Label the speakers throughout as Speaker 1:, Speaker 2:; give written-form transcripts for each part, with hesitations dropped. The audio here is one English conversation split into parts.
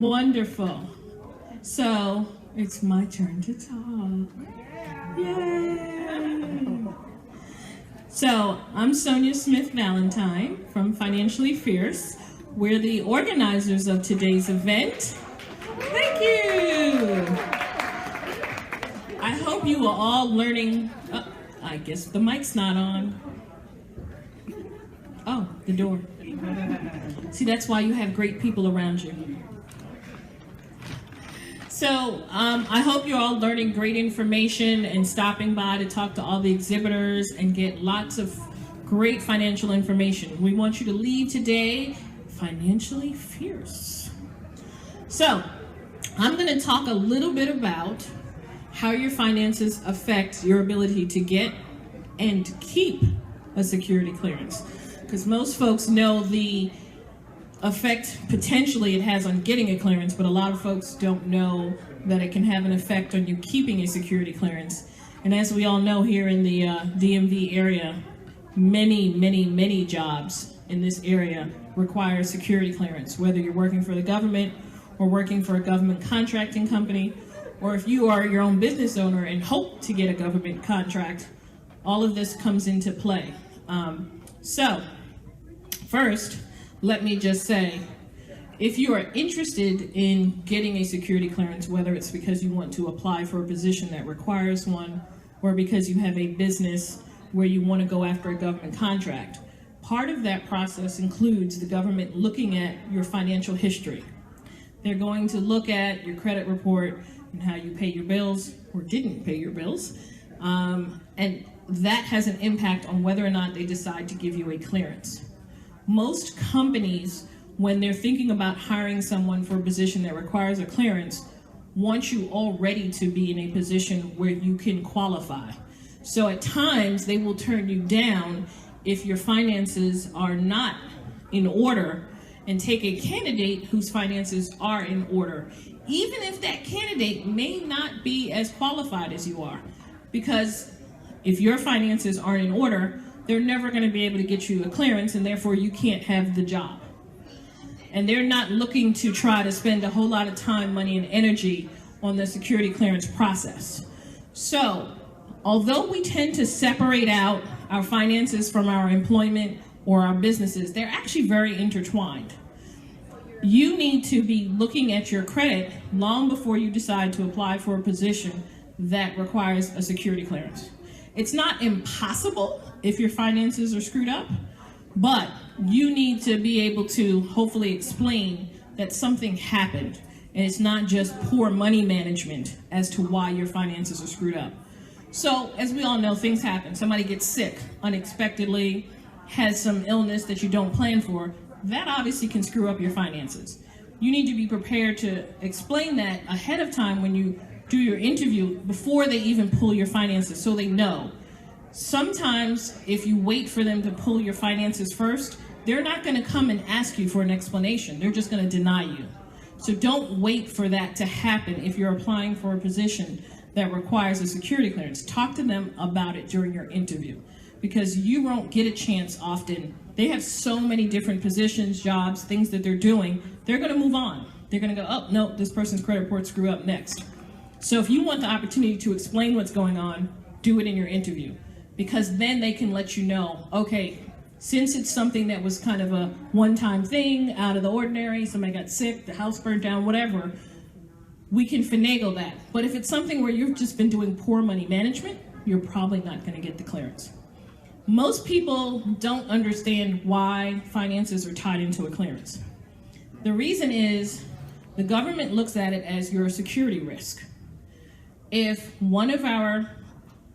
Speaker 1: Wonderful. So it's my turn to talk. Yay! So I'm Sonya Smith-Valentine from Financially Fierce. We're the organizers of today's event. Thank you. I hope you are all learning. I guess the mic's not on. Oh, the door. See, that's why you have great people around you. So I hope you're all learning great information and stopping by to talk to all the exhibitors and get lots of great financial information. We want you to leave today financially fierce. So I'm going to talk a little bit about how your finances affect your ability to get and keep a security clearance. Because most folks know the effect potentially it has on getting a clearance, but a lot of folks don't know that it can have an effect on you keeping a security clearance. And as we all know, here in the DMV area, many jobs in this area require security clearance, whether you're working for the government or working for a government contracting company, or if you are your own business owner and hope to get a government contract, all of this comes into play. So first, let me just say, if you are interested in getting a security clearance, whether it's because you want to apply for a position that requires one, or because you have a business where you want to go after a government contract, part of that process includes the government looking at your financial history. They're going to look at your credit report and how you pay your bills or didn't pay your bills, and that has an impact on whether or not they decide to give you a clearance. Most companies, when they're thinking about hiring someone for a position that requires a clearance, want you already to be in a position where you can qualify. So at times, they will turn you down if your finances are not in order and take a candidate whose finances are in order, even if that candidate may not be as qualified as you are. Because if your finances aren't in order, they're never going to be able to get you a clearance, and therefore you can't have the job. And they're not looking to try to spend a whole lot of time, money, and energy on the security clearance process. So, although we tend to separate out our finances from our employment or our businesses, they're actually very intertwined. You need to be looking at your credit long before you decide to apply for a position that requires a security clearance. It's not impossible if your finances are screwed up, but you need to be able to hopefully explain that something happened, and it's not just poor money management as to why your finances are screwed up. So, as we all know, things happen. Somebody gets sick unexpectedly, has some illness that you don't plan for. That obviously can screw up your finances. You need to be prepared to explain that ahead of time when you do your interview, before they even pull your finances, so they know. Sometimes if you wait for them to pull your finances first, they're not going to come and ask you for an explanation. They're just going to deny you. So don't wait for that to happen if you're applying for a position that requires a security clearance. Talk to them about it during your interview, because you won't get a chance often. They have so many different positions, jobs, things that they're doing. They're going to move on. They're going to go, oh, no, this person's credit report screwed up next. So if you want the opportunity to explain what's going on, do it in your interview, because then they can let you know, okay, since it's something that was kind of a one-time thing, out of the ordinary, somebody got sick, the house burned down, whatever, we can finagle that. But if it's something where you've just been doing poor money management, you're probably not going to get the clearance. Most people don't understand why finances are tied into a clearance. The reason is the government looks at it as your security risk. If one of our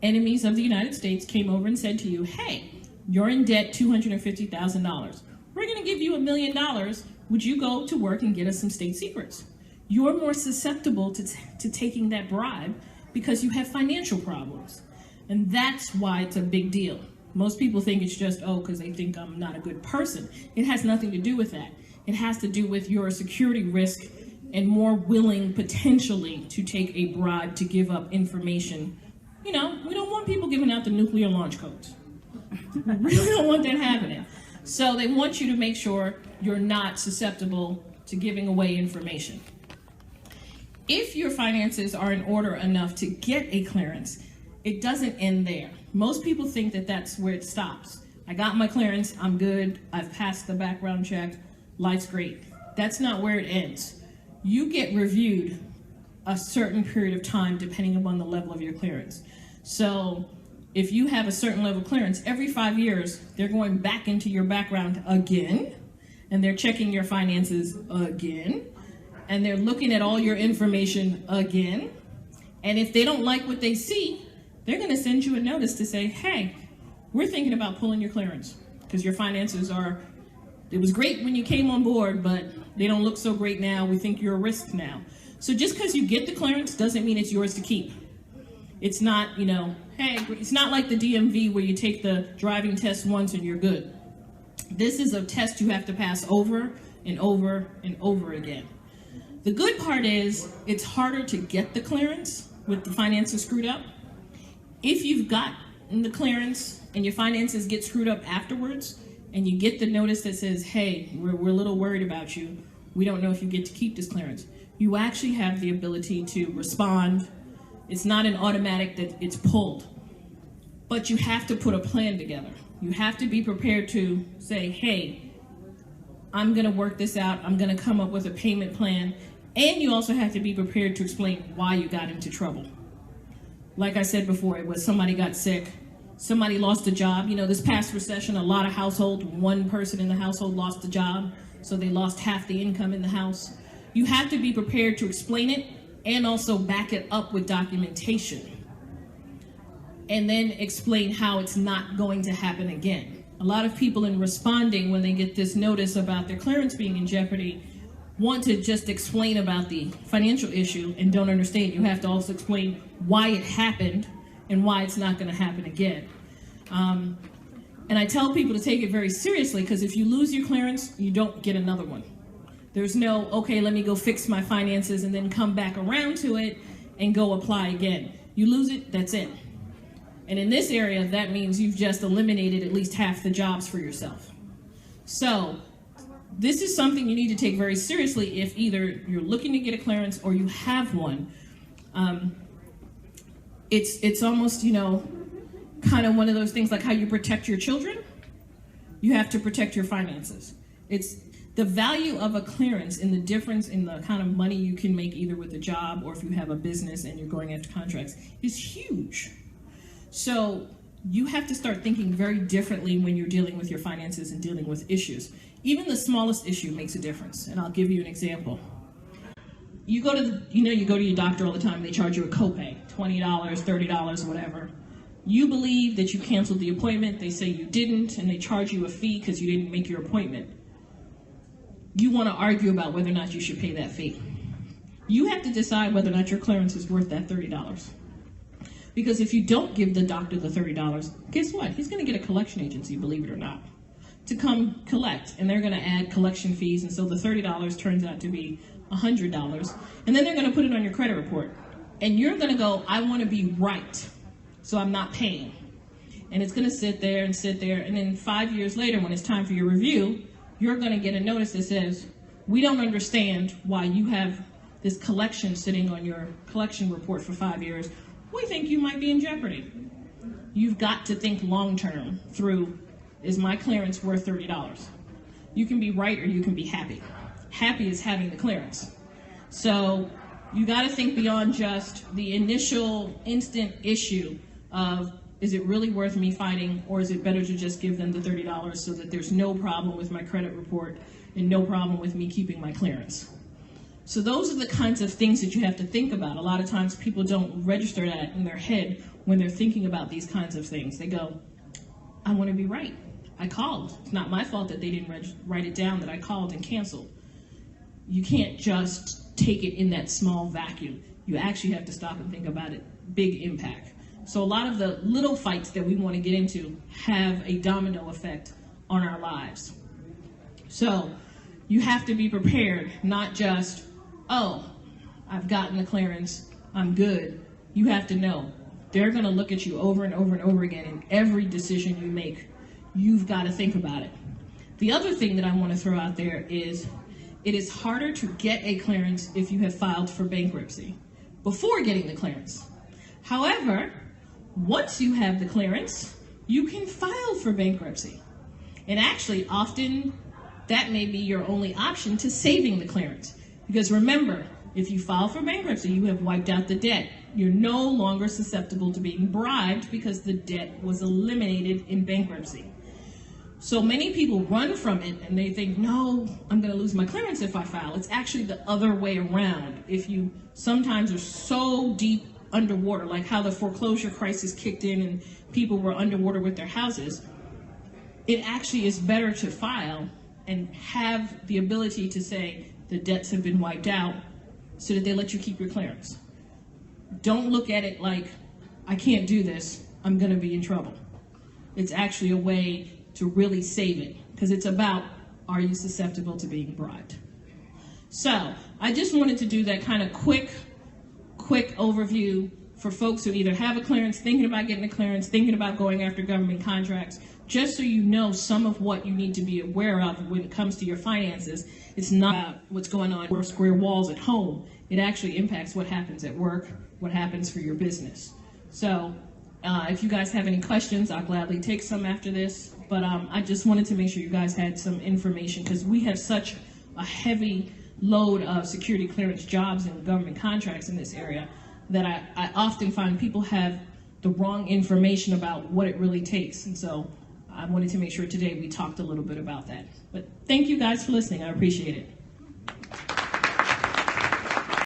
Speaker 1: enemies of the United States came over and said to you, hey, you're in debt $250,000. We're going to give you $1 million. Would you go to work and get us some state secrets? You're more susceptible to taking that bribe because you have financial problems. And that's why it's a big deal. Most people think it's just, oh, because they think I'm not a good person. It has nothing to do with that. It has to do with your security risk and more willing potentially to take a bribe to give up information. You know, we don't want people giving out the nuclear launch codes. We really don't want that happening. So they want you to make sure you're not susceptible to giving away information. If your finances are in order enough to get a clearance, it doesn't end there. Most people think that that's where it stops. I got my clearance, I'm good, I've passed the background check, life's great. That's not where it ends. You get reviewed a certain period of time depending upon the level of your clearance. So if you have a certain level of clearance, every 5 years, they're going back into your background again, and they're checking your finances again, and they're looking at all your information again. And if they don't like what they see, they're gonna send you a notice to say, hey, we're thinking about pulling your clearance because your finances are, it was great when you came on board, but they don't look so great now. We think you're a risk now. So just because you get the clearance doesn't mean it's yours to keep. It's not, you know, hey, it's not like the DMV where you take the driving test once and you're good. This is a test you have to pass over and over and over again. The good part is it's harder to get the clearance with the finances screwed up. If you've gotten the clearance and your finances get screwed up afterwards, and you get the notice that says, hey, we're a little worried about you, we don't know if you get to keep this clearance, you actually have the ability to respond. It's not an automatic that it's pulled, but you have to put a plan together. You have to be prepared to say, hey, I'm gonna work this out, I'm gonna come up with a payment plan, and you also have to be prepared to explain why you got into trouble. Like I said before, it was somebody got sick, somebody lost a job. You know, this past recession, a lot of households, one person in the household lost a job, so they lost half the income in the house. You have to be prepared to explain it and also back it up with documentation. And then explain how it's not going to happen again. A lot of people in responding when they get this notice about their clearance being in jeopardy want to just explain about the financial issue and don't understand. You have to also explain why it happened and why it's not going to happen again. And I tell people to take it very seriously, because if you lose your clearance, you don't get another one. There's no, okay, let me go fix my finances and then come back around to it and go apply again. You lose it, that's it. And in this area, that means you've just eliminated at least half the jobs for yourself. So this is something you need to take very seriously if either you're looking to get a clearance or you have one. It's almost, you know, kind of one of those things like how you protect your children. You have to protect your finances. It's the value of a clearance and the difference in the kind of money you can make either with a job or if you have a business and you're going after contracts is huge. So you have to start thinking very differently when you're dealing with your finances and dealing with issues. Even the smallest issue makes a difference, and I'll give you an example. You go to your doctor all the time, they charge you a copay, $20, $30, whatever. You believe that you canceled the appointment, they say you didn't, and they charge you a fee because you didn't make your appointment. You want to argue about whether or not you should pay that fee. You have to decide whether or not your clearance is worth that $30. Because if you don't give the doctor the $30, guess what? He's going to get a collection agency, believe it or not, to come collect, and they're going to add collection fees, and so the $30 turns out to be $100, and then they're going to put it on your credit report, and you're going to go, I want to be right, so I'm not paying, and it's going to sit there, and then 5 years later, when it's time for your review, you're going to get a notice that says, we don't understand why you have this collection sitting on your collection report for 5 years. We think you might be in jeopardy. You've got to think long-term through, is my clearance worth $30? You can be right or you can be happy. Happy is having the clearance. So you got to think beyond just the initial instant issue of, is it really worth me fighting, or is it better to just give them the $30 so that there's no problem with my credit report and no problem with me keeping my clearance? So those are the kinds of things that you have to think about. A lot of times people don't register that in their head when they're thinking about these kinds of things. They go, I want to be right. I called. It's not my fault that they didn't write it down that I called and canceled. You can't just take it in that small vacuum. You actually have to stop and think about it. Big impact. So a lot of the little fights that we want to get into have a domino effect on our lives. So you have to be prepared, not just, oh, I've gotten the clearance, I'm good. You have to know they're going to look at you over and over and over again, and every decision you make, you've got to think about it. The other thing that I want to throw out there is it is harder to get a clearance if you have filed for bankruptcy before getting the clearance. However, once you have the clearance, you can file for bankruptcy. And actually, often that may be your only option to saving the clearance. Because remember, if you file for bankruptcy, you have wiped out the debt. You're no longer susceptible to being bribed because the debt was eliminated in bankruptcy. So many people run from it and they think, no, I'm going to lose my clearance if I file. It's actually the other way around. If you sometimes are so deep underwater, like how the foreclosure crisis kicked in and people were underwater with their houses, it actually is better to file and have the ability to say the debts have been wiped out so that they let you keep your clearance. Don't look at it like, I can't do this, I'm going to be in trouble. It's actually a way to really save it, because it's about, are you susceptible to being bribed? So I just wanted to do that kind of quick overview for folks who either have a clearance, thinking about getting a clearance, thinking about going after government contracts, just so you know some of what you need to be aware of when it comes to your finances. It's not about what's going on with square walls at home. It actually impacts what happens at work, what happens for your business. So if you guys have any questions, I'll gladly take some after this. But I just wanted to make sure you guys had some information, because we have such a heavy load of security clearance jobs and government contracts in this area that I often find people have the wrong information about what it really takes. And so I wanted to make sure today we talked a little bit about that. But thank you guys for listening. I appreciate it.